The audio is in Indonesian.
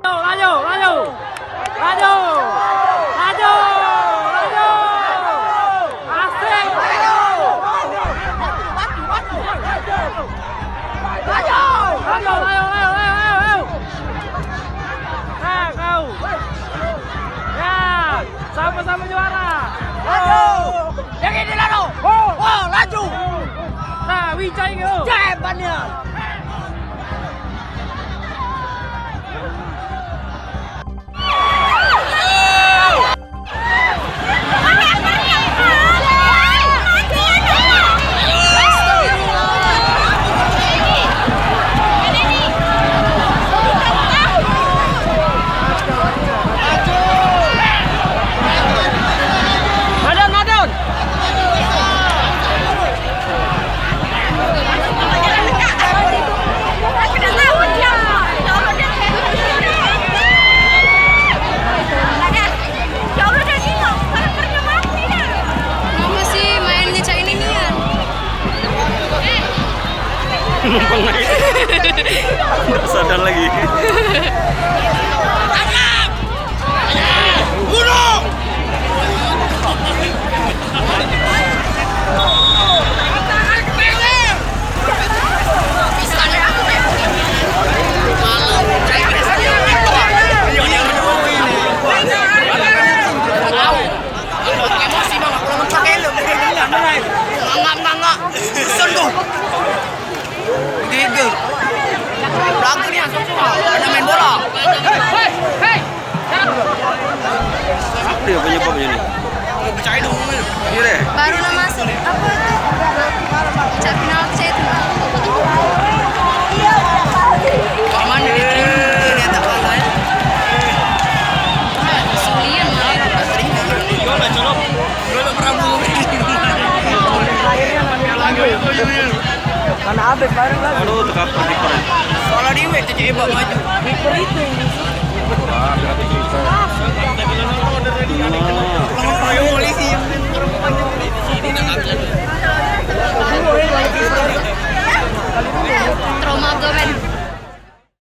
Laju, laju, laju, laju, laju, asik, laju, laju, laju, kau, ya, sama-sama juara, Yang ini lalu. Laju. nah, Wijay kau, Cepannya. Nggak sadar lagi. Ada main bola. Apa ya penyebabnya nih? Percaya dong. Iya deh. Baru nama masuk apa tuh? Cat penalti itu. Paman di tribun tak apa ya? Sulian malah. Karena abis bareng lah. Aduh, tekap keren. Soalnya dia itu coba maju. Nah.